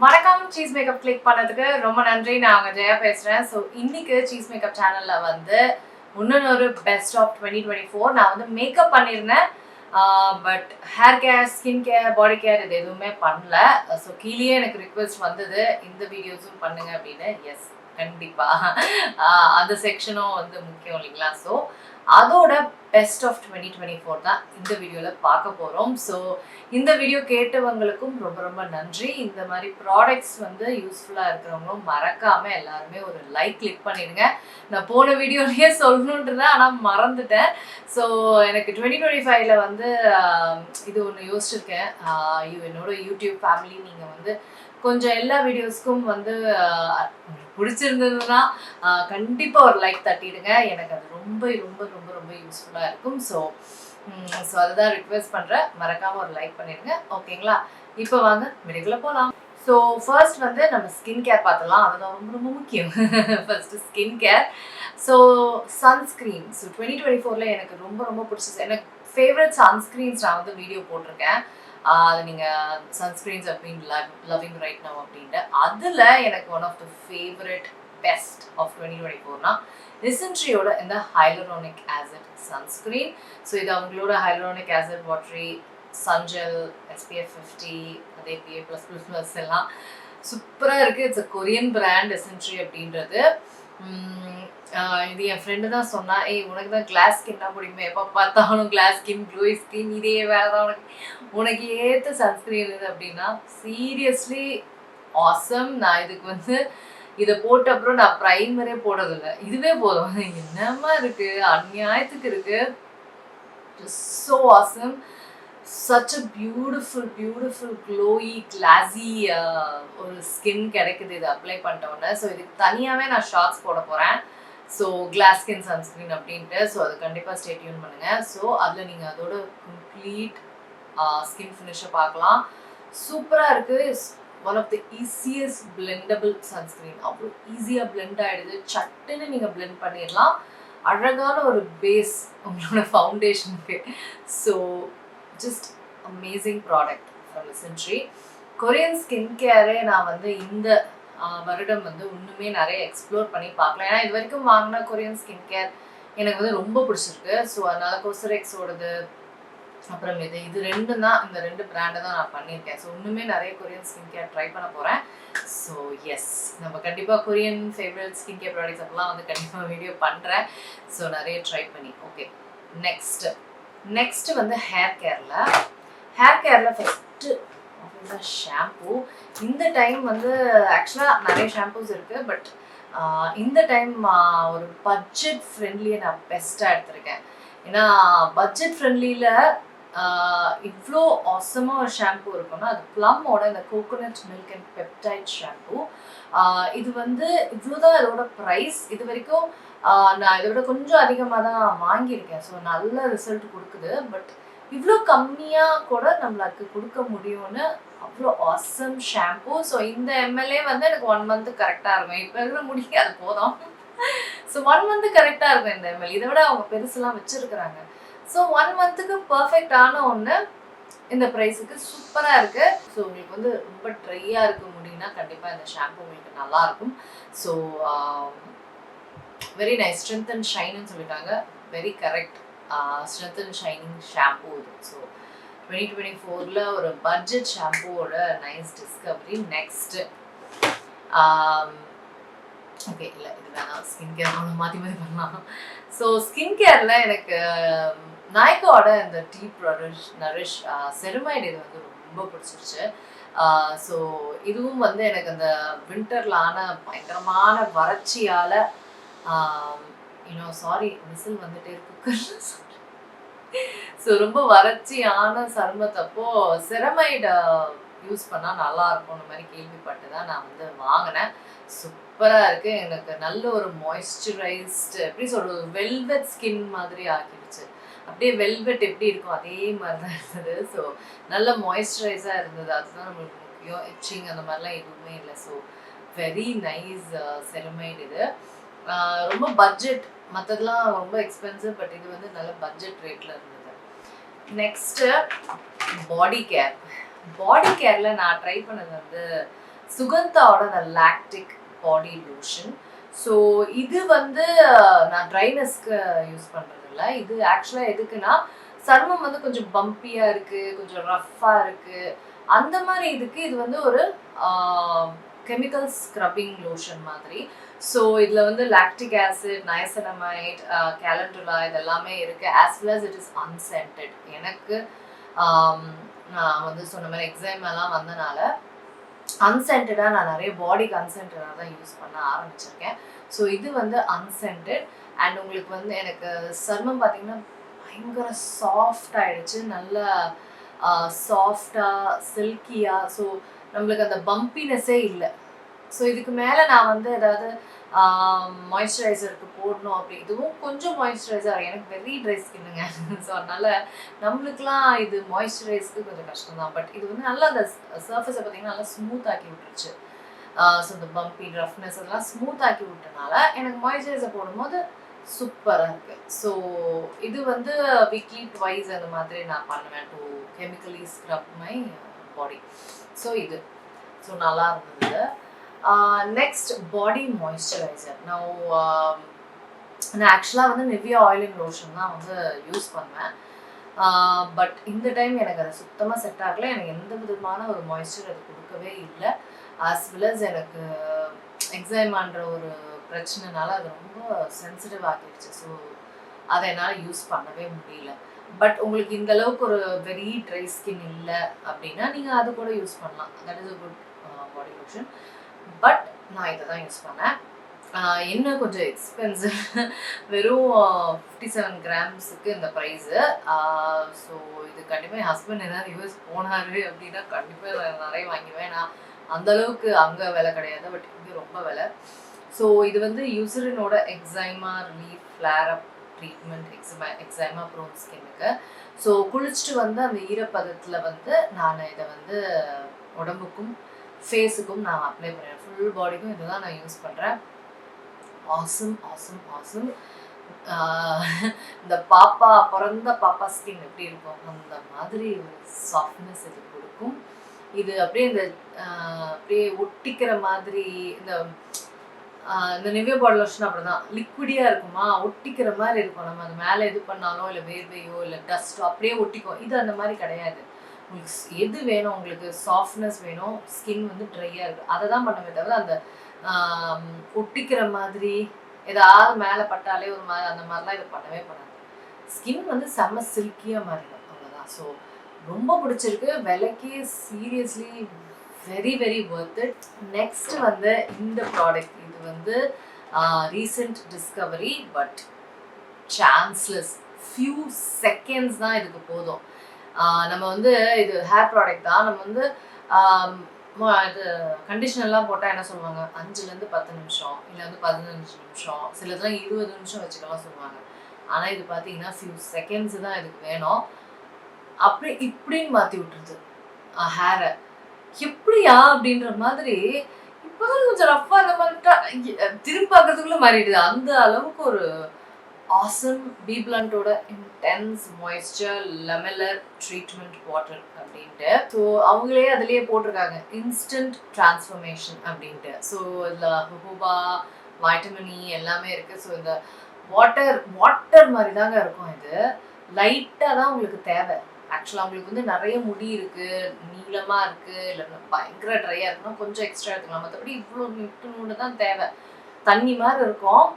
வணக்கம் cheese makeup click பண்ணதுக்கு ரொம்ப நன்றி. நான் உங்க ஜெயா பேசுறேன். ஸோ இன்னைக்கு சீஸ் மேக்கப் சேனல்ல வந்து இன்னொரு பெஸ்ட் ஆஃப் 2024 நான் வந்து மேக்கப் பண்ணியிருந்தேன். But hair care, skin care, body care இது எதுவுமே பண்ணல. ஸோ கீழே எனக்கு ரிக்வெஸ்ட் வந்தது இந்த வீடியோஸும் பண்ணுங்க அப்படின்னு. எஸ், கண்டிப்பா அந்த செக்ஷனும் வந்து முக்கியம் இல்லைங்களா? ஸோ அதோட பெஸ்ட் ஆஃப் 2024 தான் இந்த வீடியோவில் பார்க்க போகிறோம். ஸோ இந்த வீடியோ கேட்டவங்களுக்கும் ரொம்ப ரொம்ப நன்றி. இந்த மாதிரி ப்ராடக்ட்ஸ் வந்து யூஸ்ஃபுல்லாக இருக்கிறவங்களும் மறக்காமல் எல்லாருமே ஒரு லைக் கிளிக் பண்ணிடுங்க. நான் போன வீடியோலேயே சொல்லணுன்றேன், ஆனால் மறந்துட்டேன். ஸோ எனக்கு 2025 வந்து இது ஒன்று யோசிச்சிருக்கேன். என்னோட யூடியூப் ஃபேமிலி நீங்கள் வந்து கொஞ்சம் எல்லா வீடியோஸ்க்கும் வந்து பிடிச்சிருந்ததுன்னா கண்டிப்பாக ஒரு லைக் தட்டிடுங்க. எனக்கு அது ரொம்ப ரொம்ப ரொம்ப ரொம்ப யூஸ்ஃபுல்லாக இருக்கும். ஸோ அதுதான் ரிக்வெஸ்ட் பண்ணுறேன். மறக்காமல் ஒரு லைக் பண்ணிடுங்க. ஓகேங்களா? இப்போ வாங்க வீடியோக்குள்ள போகலாம். ஸோ ஃபர்ஸ்ட் வந்து நம்ம ஸ்கின் கேர் பார்த்துலாம். அதுதான் ரொம்ப ரொம்ப முக்கியம். First skin care. So sunscreen. So 2024 எனக்கு ரொம்ப ரொம்ப பிடிச்சது. எனக்கு ஃபேவரட் சன்ஸ்க்ரீன்ஸ் நான் வந்து வீடியோ போட்டிருக்கேன். அது நீங்கள் சன்ஸ்க்ரீன்ஸ் அப்படின்னு லவ்விங் ரைட் நவ் அப்படின்ட்டு. அதில் எனக்கு one of the favourite best of 2024னா எசென்ட்ரியோட இந்த ஹைலரோனிக் ஆசிட் சன்ஸ்க்ரீன். ஸோ இது அவங்களோட hyaluronic acid watery sun gel SPF 50 அதே PA+++ எல்லாம் சூப்பராக இருக்குது. இட்ஸ் அ கொரியன் பிராண்ட் எசென்ட்ரி அப்படின்றது. இது என் ஃப்ரெண்டு தான் சொன்னா, உனக்கு தான் கிளாஸ் ஸ்கின்னா பிடிக்குமே, எப்போ பார்த்தாலும் கிளாஸ் ஸ்கின், க்ளோய் ஸ்கின், இதே வேறு தான் உனக்கு ஏற்ற சன்ஸ்கிரீன் இது அப்படின்னா சீரியஸ்லி ஆசம். நான் இதுக்கு வந்து இதை போட்ட அப்புறம் நான் ப்ரைமரே போடுறதில்லை, இதுவே போதும். என்னமா இருக்கு, அநியாயத்துக்கு இருக்கு. So awesome. such a beautiful glowy glassy ஒரு ஸ்கின் கிடைக்குது இது அப்ளை பண்ணிட்டோன்னே. ஸோ இதுக்கு தனியாகவே நான் ஷார்ட்ஸ் போட போகிறேன். ஸோ கிளாஸ் ஸ்கின் சன்ஸ்க்ரீன் அப்படின்ட்டு. ஸோ அது கண்டிப்பாக ஸ்டே டியூன் பண்ணுங்கள். ஸோ அதில் நீங்கள் அதோட கம்ப்ளீட் ஸ்கின் ஃபினிஷை பார்க்கலாம். சூப்பராக இருக்குது. One of the easiest blendable sunscreen. அவ்வளோ ஈஸியாக பிளெண்ட் ஆகிடுது. சட்டுன்னு நீங்கள் பிளெண்ட் பண்ணிடலாம். அழகான ஒரு பேஸ் உங்களோட ஃபவுண்டேஷனுக்கு. So just amazing product from எசென்ட்ரி. கொரியன் ஸ்கின் கேரே நான் வந்து இந்த வருடம் வந்து இன்னுமே நிறைய எக்ஸ்ப்ளோர் பண்ணி பார்க்கலாம். ஏன்னா இது வரைக்கும் வாங்கின கொரியன் ஸ்கின் கேர் எனக்கு வந்து ரொம்ப பிடிச்சிருக்கு. ஸோ அதனால கோசரெக்ஸோடது அப்புறம் இது ரெண்டும் தான், இந்த ரெண்டு பிராண்டை தான் நான் பண்ணியிருக்கேன். ஸோ இன்னுமே நிறைய கொரியன் ஸ்கின் கேர் ட்ரை பண்ண போகிறேன். ஸோ எஸ், நம்ம கண்டிப்பாக Korean favourite skin care products அப்பெல்லாம் வந்து கண்டிப்பாக வீடியோ பண்ணுறேன். ஸோ நிறைய ட்ரை பண்ணி. ஓகே, நெக்ஸ்ட் வந்து ஹேர் கேரில் ஃபஸ்ட்டு ஷாம்பூ. இந்த டைம் வந்து ஆக்சுவலாக நிறைய ஷாம்பூஸ் இருக்குது. பட் இந்த டைம் ஒரு பட்ஜெட் ஃப்ரெண்ட்லியை நான் பெஸ்ட்டாக எடுத்திருக்கேன். ஏன்னா பட்ஜெட் ஃப்ரெண்ட்லியில் இவ்வளோ ஆசமாக ஒரு ஷாம்பூ இருக்குன்னா அது ப்ளம்மோட இந்த coconut milk and peptide shampoo. இது வந்து இவ்வளோதான் இதோட ப்ரைஸ். இது வரைக்கும் நான் இதை விட கொஞ்சம் அதிகமாக தான் வாங்கியிருக்கேன். ஸோ நல்ல ரிசல்ட் கொடுக்குது. பட் இவ்வளோ கம்மியாக கூட நம்மளுக்கு கொடுக்க முடியும்னு அவ்வளோ ஆசம் ஷாம்பூ. ஸோ இந்த எம்எல்ஏ வந்து எனக்கு 1 மந்த்து கரெக்டாக இருக்கும். இப்போ இருக்கிற முடிக்க அது போதும். ஸோ 1 மந்த்து கரெக்டாக இருக்கும் இந்த எம்எல். இதை விட அவங்க பெருசுலாம் வச்சுருக்குறாங்க. ஸோ 1 மந்த்துக்கு பர்ஃபெக்டான ஒன்று இந்த ப்ரைஸுக்கு சூப்பராக இருக்குது. ஸோ உங்களுக்கு வந்து ரொம்ப ட்ரையாக இருக்க முடியும்னா கண்டிப்பாக இந்த ஷாம்பூ உங்களுக்கு நல்லாயிருக்கும். So very nice. Strength and ஷைன்னு சொல்லிட்டாங்க. Very correct. Strength and shining shampoo இது. ஸோ 2024 ஒரு பட்ஜெட் ஷாம்பூவோட நைஸ் டிஸ்கவரி. நெக்ஸ்ட்டு ஓகே, இல்லை இது வேணாம், ஸ்கின் கேர் மாற்றி பண்ணலாம். ஸோ ஸ்கின் கேரில் எனக்கு நாய்க்காவோட இந்த டீப் நரிஷ் செருமைடு இது வந்து ரொம்ப பிடிச்சிருச்சு. ஸோ இதுவும் வந்து எனக்கு அந்த வின்டர்லான பயங்கரமான வறட்சியால் சாரி மிசில் வந்துட்டே இருக்கு. ஸோ ரொம்ப வறட்சியான சருமத்தப்போ செரமைடு யூஸ் பண்ணால் நல்லா இருக்கும்னு மாதிரி கேள்விப்பட்டு தான் நான் வந்து வாங்கினேன். சூப்பராக இருக்குது. எனக்கு நல்ல ஒரு மாய்ஸ்சரைஸ்டு, எப்படி சொல்கிறது, வெல்வெட் ஸ்கின் மாதிரி ஆக்கிடுச்சு. அப்படியே வெல்வெட் எப்படி இருக்கும் அதே மாதிரி தான் இருந்தது. ஸோ நல்ல மாய்ஸ்சரைஸாக இருந்தது. அதுதான் நம்மளுக்கு முக்கியம். இச்சிங் அந்த மாதிரிலாம் எதுவுமே இல்லை. ஸோ வெரி நைஸ் செரமைடு இது. ரொம்ப பட்ஜெட். மற்றதெல்லாம் ரொம்ப எக்ஸ்பென்சிவ். பட் இது வந்து நல்ல பட்ஜெட் ரேட்டில் இருந்தது. நெக்ஸ்ட்டு பாடி கேரில் நான் ட்ரை பண்ணது வந்து சுகந்தாவோட அந்த லாக்டிக் பாடி லோஷன். ஸோ இது வந்து நான் ட்ரைனஸ்க்கு யூஸ் பண்ணுறது இல்லை. இது ஆக்சுவலாக எதுக்குன்னா சருமம் வந்து கொஞ்சம் பம்பியாக இருக்குது, கொஞ்சம் ரஃப்பாக இருக்குது, அந்த மாதிரி இதுக்கு இது வந்து ஒரு கெமிக்கல் ஸ்க்ரப்பிங் லோஷன் மாதிரி. ஸோ இதில் வந்து லாக்டிக் ஆசிட், நயசனமைட், கேலண்டுலா இதெல்லாமே இருக்குது. As well as it is unscented. எனக்கு நான் வந்து சொன்ன மாதிரி எக்ஸாமெல்லாம் வந்தனால அன்சென்டடாக நான் நிறைய பாடிக்கு அன்சென்டடாக தான் யூஸ் பண்ண ஆரம்பிச்சிருக்கேன். ஸோ இது வந்து அன்சென்டட். அண்ட் உங்களுக்கு வந்து எனக்கு சருமம் பார்த்தீங்கன்னா பயங்கர சாஃப்ட் ஆகிடுச்சு, நல்லா சாஃப்டாக சில்கியாக. ஸோ நம்மளுக்கு அந்த பம்பினஸ்ஸே இல்லை. ஸோ இதுக்கு மேலே நான் வந்து ஏதாவது மாய்ஸ்சரைசருக்கு போடணும் அப்படி, இதுவும் கொஞ்சம் மாய்ஸ்சரைசர், எனக்கு வெரி ட்ரை ஸ்கின்னுங்க. ஸோ அதனால் நம்மளுக்குலாம் இது மாய்ஸ்சரைஸ்க்கு கொஞ்சம் கஷ்டம் தான். பட் இது வந்து நல்லா அந்த சர்ஃபேஸை பார்த்தீங்கன்னா நல்லா ஸ்மூத் ஆக்கி விட்டுருச்சு. ஸோ இந்த பம்பி ரஃப்னஸ் அதெல்லாம் ஸ்மூத் ஆக்கி விட்டனால எனக்கு மாய்ஸ்சரைசர் போடும்போது சூப்பராக இருக்குது. ஸோ இது வந்து வீக்லி ட்வைஸ் அந்த மாதிரி நான் பண்ணுவேன் to chemically scrub my body. So இது ஸோ நல்லா இருந்தது. Next body moisturiser. நான் ஆக்சுவலாக வந்து நிவ்யா ஆயில் அண்ட் லோஷன் தான் வந்து யூஸ் பண்ணுவேன். பட் இந்த டைம் எனக்கு அது சுத்தமாக செட் ஆகலை. எனக்கு எந்த விதமான ஒரு மாய்ஸ்சர் அது கொடுக்கவே இல்லை. ஆஸ் வெல் அஸ் எனக்கு எக்ஸைமான்ற ஒரு பிரச்சனைனால அது ரொம்ப சென்சிட்டிவ் ஆகிடுச்சு. ஸோ அதை என்னால் யூஸ் பண்ணவே முடியல. பட் உங்களுக்கு இந்த அளவுக்கு ஒரு வெரி ட்ரை ஸ்கின் இல்லை அப்படின்னா நீங்கள் அது கூட யூஸ் பண்ணலாம். That is a good body lotion. But நான் இதை தான் யூஸ் பண்ணேன். என்ன கொஞ்சம் எக்ஸ்பென்சிவ், வெறும் 57 கிராம்ஸுக்கு இந்த ப்ரைஸு. ஸோ இது கண்டிப்பாக என் ஹஸ்பண்ட் ஏதாவது யூஎஸ் போனார் அப்படின்னா கண்டிப்பாக நிறைய வாங்கிடுவேன். நான் அந்தளவுக்கு அங்கே விலை கிடையாது, பட் இங்கே ரொம்ப விலை. ஸோ இது வந்து யூசரினோட எக்ஸைமா ரிலீஃப் ஃப்ளேர் அப் ட்ரீட்மெண்ட் எக்ஸைமா ப்ரோன் ஸ்கின்னுக்கு. ஸோ குளிச்சுட்டு வந்து அந்த ஈரப்பதத்தில் வந்து நான் இதை வந்து உடம்புக்கும் ஃபேஸுக்கும் நான் அப்ளை பண்ணுறேன். ஃபுல் பாடிக்கும் இதை தான் நான் யூஸ் பண்ணுறேன். Awesome awesome awesome. இந்த பிறந்த பாப்பா ஸ்கின் எப்படி இருக்கும் அந்த மாதிரி ஒரு சாஃப்ட்னஸ் இது கொடுக்கும். இது அப்படியே இந்த அப்படியே ஒட்டிக்கிற மாதிரி இந்த நிவ்யா பாடி லோஷன் அப்படிதான் லிக்விடியாக இருக்குமா, ஒட்டிக்கிற மாதிரி இருக்கும். நம்ம அது மேலே இது பண்ணாலும் இல்லை வேர்வையோ இல்லை டஸ்ட்டோ அப்படியே ஒட்டிக்கும். இது அந்த மாதிரி கிடையாது. உங்களுக்கு எது வேணும், உங்களுக்கு சாஃப்ட்னஸ் வேணும், ஸ்கின் வந்து ட்ரையாக இருக்குது, அதை தான் பண்ணவே தவிர அந்த ஒட்டிக்கிற மாதிரி ஏதாவது மேலே பட்டாலே ஒரு மாதிரி அந்த மாதிரிலாம் இது பண்ணவே பண்ணாது. ஸ்கின் வந்து செம்ம சில்கியாக மாறிடும், அவ்வளோதான். ஸோ ரொம்ப பிடிச்சிருக்கு. விலைக்கு seriously very very worth it. Next வந்து இந்த ப்ராடக்ட். இது வந்து recent Discovery, but chanceless. Few seconds தான் இதுக்கு போதும். நம்ம வந்து இது ஹேர் ப்ராடக்ட் தான். நம்ம வந்து இது கண்டிஷனர்லாம் போட்டால் என்ன சொல்லுவாங்க, 5லேருந்து 10 நிமிஷம் இல்லை வந்து 15 நிமிஷம், சிலதெல்லாம் 20 நிமிஷம் வச்சுக்கலாம் சொல்லுவாங்க. ஆனால் இது பார்த்தீங்கன்னா ஃபியூ செகண்ட்ஸ் தான் இதுக்கு வேணும். அப்படி இப்படின்னு மாற்றி விட்டுருது ஹேரை. எப்படியா அப்படின்ற மாதிரி. இப்போதான் கொஞ்சம் ரஃப்பாக இந்த மாதிரி திரும்பி பார்க்கறதுக்குள்ளே மாறிடுது. அந்த அளவுக்கு ஒரு ஆசம் பி பிளண்டோட intense moisture lamellar treatment water அப்படின்ட்டு. ஸோ அவங்களே அதுலேயே போட்டிருக்காங்க இன்ஸ்டன்ட் டிரான்ஸ்ஃபர்மேஷன் அப்படின்ட்டு. ஸோ இதில் ஹுபா வைட்டமின் இ எல்லாமே இருக்குது. ஸோ இந்த வாட்டர் மாதிரி தாங்க இருக்கும். இது லைட்டாக தான் உங்களுக்கு தேவை. ஆக்சுவலாக உங்களுக்கு வந்து நிறைய முடி இருக்குது, நீளமாக இருக்குது, இல்லை பயங்கர ட்ரையாக இருக்குன்னா கொஞ்சம் எக்ஸ்ட்ரா எடுத்துக்கலாம். மற்றபடி இவ்வளோ நூறு தான் தேவை. தண்ணி மாதிரி இருக்கும்.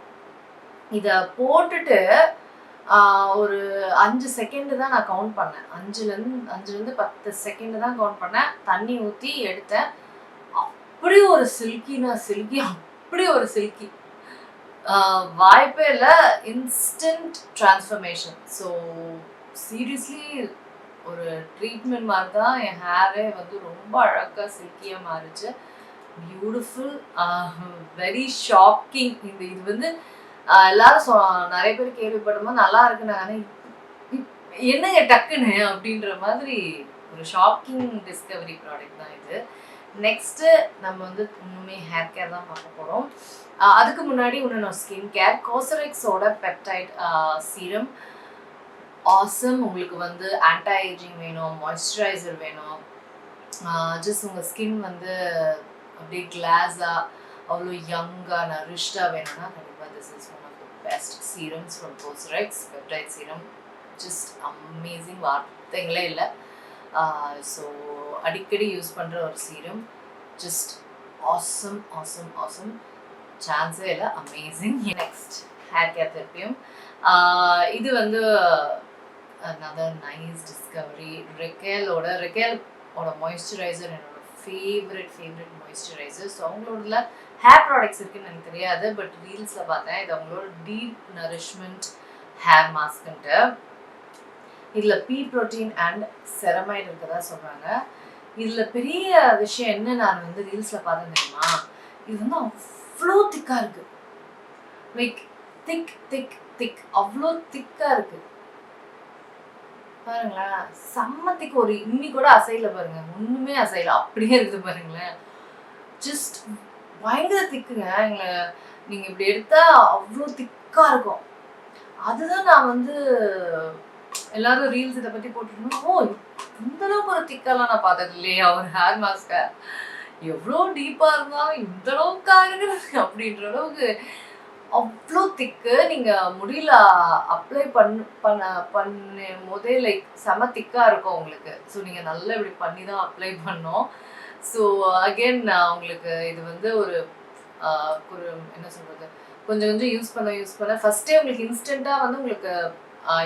இதை போட்டுட்டு ஒரு 5 செகண்டு தான் நான் கவுண்ட் பண்ணேன். 5லேருந்து 10 செகண்டு தான் கவுண்ட் பண்ணேன். தண்ணி ஊற்றி எடுத்தேன். அப்படி ஒரு சில்கி, அப்படி ஒரு சில்கி, வாய்ப்பே இல்லை. Instant transformation. ஸோ சீரியஸ்லி ஒரு ட்ரீட்மெண்ட் மாதிரி தான் என் ஹேரே வந்து ரொம்ப அழகாக சில்கியாக மாறிச்சு. Beautiful, very shocking. இது வந்து எல்லாரும் நிறைய பேர் கேள்விப்படும்போது நல்லா இருக்குன்னாங்க, என்னங்க டக்குன்னு அப்படின்ற மாதிரி ஒரு ஷாக்கிங் டிஸ்கவரி ப்ராடக்ட் தான் இது. நெக்ஸ்ட்டு நம்ம வந்து இன்னுமே ஹேர் கேர் தான் பார்க்க போகிறோம். அதுக்கு முன்னாடி இன்னும் ஸ்கின் கேர். கோசரெக்ஸோட பெப்டைட் சீரம் ஆசம். உங்களுக்கு வந்து ஆன்டி ஏஜிங் வேணும், மாய்ஸ்சரைசர் வேணும், ஜஸ்ட் உங்கள் ஸ்கின் வந்து அப்படியே கிளாஸாக அவ்வளோ யங்காக நரிஷ்டாக வேணும்னா கண்டிப்பாக this is one of the best serums from போஸ்டரைட்ஸ் பெப்டைட் சீரம். ஜஸ்ட் அமேசிங், வார்த்தைங்களே இல்லை. ஸோ அடிக்கடி யூஸ் பண்ணுற ஒரு சீரம். ஜஸ்ட் ஆசம் ஆசம் ஆசம், சான்ஸே இல்லை, அமேசிங். நெக்ஸ்ட் ஹேர் கேர் திருப்பியும் இது வந்து another nice discovery. ரெக்கேலோட மாய்ஸ்சரைசர் என்னோட ஃபேவரட் மாய்ஸ்சரைசர். ஸோ அவங்களோட ஹேர் ப்ராடக்ட்ஸ் இருக்குன்னு எனக்கு தெரியாது, பட் ரீல்ஸில் பார்த்தேன். இது அவங்களோட டீப் நரிஷ்மெண்ட் ஹேர் மாஸ்க்குன்ட்டு. இதில் பீ ப்ரோட்டீன் அண்ட் செரமைட் இருக்கிறதா சொல்கிறாங்க. இதில் பெரிய விஷயம் என்ன நான் வந்து ரீல்ஸில் பார்த்தேன் தெரியுமா, இது வந்து அவ்வளோ திக்காக இருக்குது. லைக் திக் அவ்வளோ திக்காக இருக்குது பாருங்களேன். செம்மத்திக்கு ஒரு இன்னி கூட அசையில பாருங்க, ஒன்றுமே அசையில, அப்படியே இருக்குது பாருங்களேன். ஜஸ்ட் பயங்கர திக்குங்க. நீங்கள் இப்படி எடுத்தால் அவ்வளோ திக்காக இருக்கும். அதுதான் நான் வந்து எல்லாரும் ரீல்ஸ் இதை பற்றி போட்டுருந்தோம். ஓ, இந்த அளவுக்கு ஒரு திக்கெல்லாம் நான் பார்த்தது இல்லையா ஒரு ஹேர் மாஸ்கை. எவ்வளோ டீப்பாக இருந்தாலும் இந்த அளவுக்கு ஆகுது அப்படின்ற அளவுக்கு அவ்வளோ திக்கு. நீங்கள் முடியல அப்ளை பண்ணும் போதே லைக் செம திக்காக இருக்கும் உங்களுக்கு. ஸோ நீங்கள் நல்லா இப்படி பண்ணி தான் அப்ளை பண்ணோம். ஸோ அகெயின் உங்களுக்கு இது வந்து ஒரு என்ன சொல்கிறது, கொஞ்சம் யூஸ் பண்ண ஃபஸ்ட்டே உங்களுக்கு இன்ஸ்டண்ட்டாக வந்து உங்களுக்கு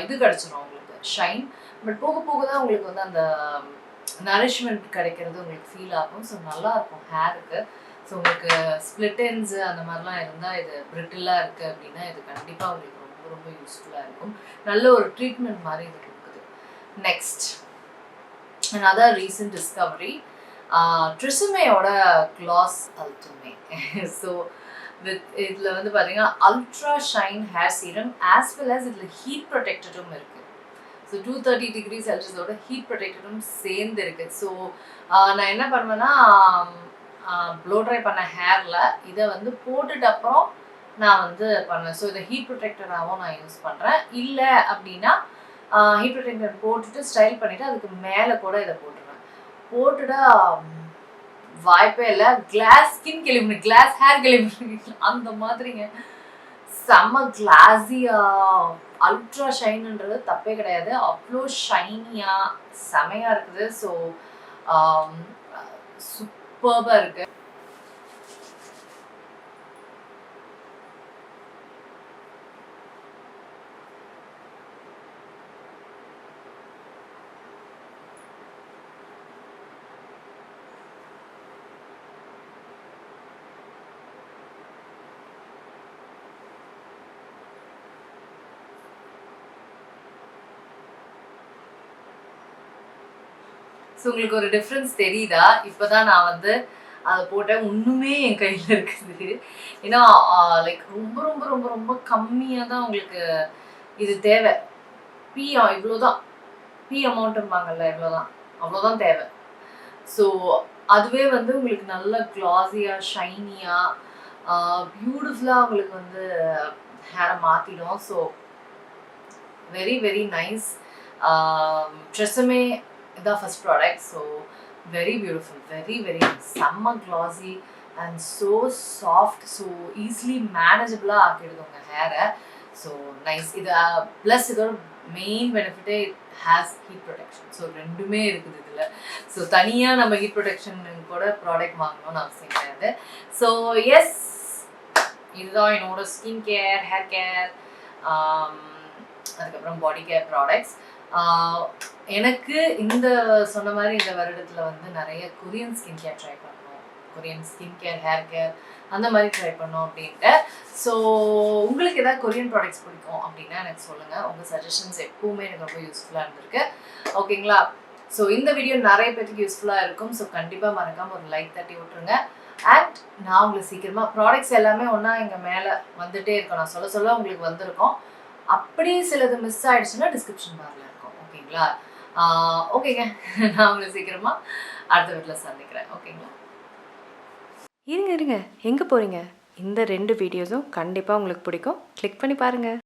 இது கிடச்சிடும், உங்களுக்கு ஷைன். பட் போக போக தான் உங்களுக்கு வந்து அந்த நரிஷ்மெண்ட் கிடைக்கிறது உங்களுக்கு ஃபீல் ஆகும். ஸோ நல்லாயிருக்கும் ஹேருக்கு. ஸோ உங்களுக்கு ஸ்ப்ளிட் எண்ட்ஸு அந்த மாதிரிலாம் இருந்தால், இது பிரிட்டிலாக இருக்குது அப்படின்னா இது கண்டிப்பாக உங்களுக்கு ரொம்ப யூஸ்ஃபுல்லாக இருக்கும். நல்ல ஒரு ட்ரீட்மெண்ட் மாதிரி இது கொடுக்குது. நெக்ஸ்ட் another recent discovery, ட்ரெஸ்ஸுமேயோட க்ளாஸ் அல்டிமே. ஸோ இதில் வந்து பார்த்தீங்கன்னா ultra shine hair serum as well as இதில் ஹீட் ப்ரொடெக்டரும் இருக்குது. ஸோ 230 டிகிரி செல்சியஸோட ஹீட் ப்ரொடெக்டரும் சேர்ந்து இருக்குது. ஸோ நான் என்ன பண்ணுவேன்னா, ப்ளோ ட்ரை பண்ண ஹேரில் இதை வந்து போட்டுட்டு அப்புறம் நான் வந்து பண்ணுவேன். ஸோ இதை ஹீட் ப்ரொடெக்டராகவும் நான் யூஸ் பண்ணுறேன். இல்லை அப்படின்னா ஹீட் ப்ரொடெக்டர் போட்டுட்டு ஸ்டைல் பண்ணிவிட்டு அதுக்கு மேலே கூட இதை போட்டுருவேன். போட்டுட்டா வாய்ப்பே இல்லை, கிளாஸ் ஸ்கின் கிளம்பி கிளாஸ் ஹேர் கிளம்பி அந்த மாதிரிங்க. செம்ம கிளாஸியாக அல்ட்ரா ஷைனுன்றது தப்பே கிடையாது, அவ்வளோ ஷைனியாக செமையாக இருக்குது. ஸோ சூப்பராக இருக்குது. ஸோ உங்களுக்கு ஒரு டிஃப்ரென்ஸ் தெரியுதா? இப்போ தான் நான் வந்து அதை போட்டேன், ஒன்றுமே என் கையில் இருக்குது. ஏன்னா லைக் ரொம்ப ரொம்ப ரொம்ப ரொம்ப கம்மியாக தான் உங்களுக்கு இது தேவை. இவ்வளோதான் பி அமௌண்ட்டும்பாங்கல்ல, அவ்வளோதான் தேவை. ஸோ அதுவே வந்து உங்களுக்கு நல்ல கிளாஸியாக ஷைனியாக பியூட்டிஃபுல்லாக உங்களுக்கு வந்து ஹேரை மாற்றிடும். So very very nice. ட்ரெஸ்ஸுமே இதான் first product. So very beautiful, very very செம்ம classy and so soft. So easily மேனேஜபிளாக ஆக்கிடுது உங்கள் ஹேரை. So nice. இது ப்ளஸ் இதோட மெயின் பெனிஃபிட்டே ஹேஸ் ஹீட் ப்ரொடெக்ஷன். ஸோ ரெண்டுமே இருக்குது இதில். ஸோ தனியாக நம்ம ஹீட் ப்ரொடெக்ஷன் கூட ப்ராடக்ட் வாங்கணும்னு அவசியம் கிடையாது. ஸோ எஸ், இதுதான் என்னோட ஸ்கின் கேர், ஹேர் கேர், அதுக்கப்புறம் பாடி கேர் ப்ராடக்ட்ஸ். எனக்கு இந்த சொன்ன மாதிரி இந்த வருடத்தில் வந்து நிறைய கொரியன் ஸ்கின் கேர் ட்ரை பண்ணோம், Korean skin care, hair care அந்த மாதிரி ட்ரை பண்ணோம் அப்படின்ட்டு. ஸோ உங்களுக்கு ஏதாவது கொரியன் ப்ராடக்ட்ஸ் பிடிக்கும் அப்படின்னா எனக்கு சொல்லுங்கள். உங்கள் சஜஷன்ஸ் எப்பவுமே எனக்கு ரொம்ப யூஸ்ஃபுல்லாக இருந்திருக்கு. ஓகேங்களா? ஸோ இந்த வீடியோ நிறைய பேருக்கு யூஸ்ஃபுல்லாக இருக்கும். ஸோ கண்டிப்பாக மறக்காமல் ஒரு லைக் தட்டி விட்டுருங்க. அண்ட் நான் உங்களுக்கு சீக்கிரமாக ப்ராடக்ட்ஸ் எல்லாமே ஒன்றா எங்கள் மேலே வந்துகிட்டே இருக்கோம். நான் சொல்ல உங்களுக்கு வந்திருக்கோம். அப்படியே சிலது மிஸ் ஆகிடுச்சுன்னா டிஸ்கிரிப்ஷன் பாரில் இருக்கும். ஓகேங்களா? ஓகேங்க, நான் உங்களை சீக்கிரமாக அடுத்த வீட்டில் சந்திக்கிறேன். ஓகேங்களா? இருங்க, எங்கே போகிறீங்க? இந்த 2 வீடியோஸும் கண்டிப்பாக உங்களுக்கு பிடிக்கும். கிளிக் பண்ணி பாருங்கள்.